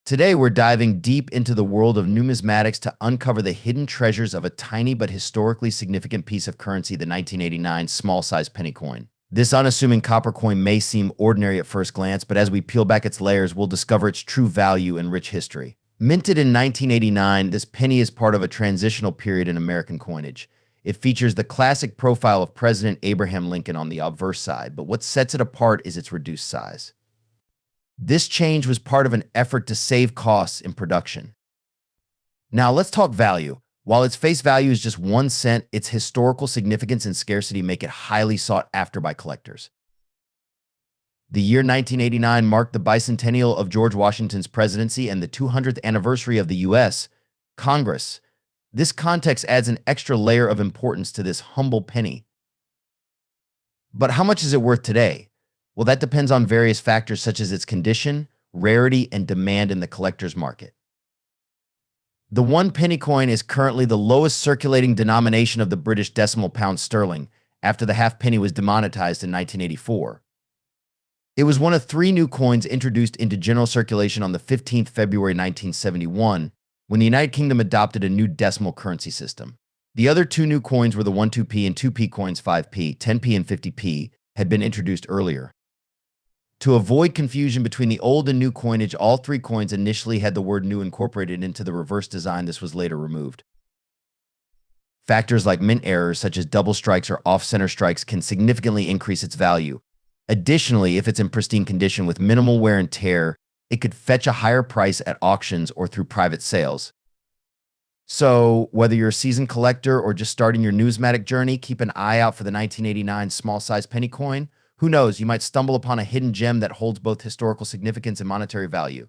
Today, we're diving deep into the world of numismatics to uncover the hidden treasures of a tiny but historically significant piece of currency, the 1989 small-size penny coin. This unassuming copper coin may seem ordinary at first glance, but as we peel back its layers, we'll discover its true value and rich history. Minted in 1989, this penny is part of a transitional period in American coinage. It features the classic profile of President Abraham Lincoln on the obverse side, but what sets it apart is its reduced size. This change was part of an effort to save costs in production. Now let's talk value. While its face value is just 1 cent, its historical significance and scarcity make it highly sought after by collectors. The year 1989 marked the bicentennial of George Washington's presidency and the 200th anniversary of the U.S. Congress. This context adds an extra layer of importance to this humble penny. But how much is it worth today? Well, that depends on various factors such as its condition, rarity, and demand in the collector's market. The 1 penny coin is currently the lowest circulating denomination of the British decimal pound sterling after the half penny was demonetized in 1984. It was one of 3 new coins introduced into general circulation on the 15th February 1971 when the United Kingdom adopted a new decimal currency system. The other 2 new coins were the 1-2p and 2p coins 5p, 10p, and 50p had been introduced earlier. To avoid confusion between the old and new coinage, all 3 coins initially had the word new incorporated into the reverse design. This was later removed. Factors like mint errors, such as double strikes or off-center strikes, can significantly increase its value. Additionally, if it's in pristine condition with minimal wear and tear, it could fetch a higher price at auctions or through private sales. So, whether you're a seasoned collector or just starting your numismatic journey, keep an eye out for the 1989 small-size penny coin. Who knows, you might stumble upon a hidden gem that holds both historical significance and monetary value.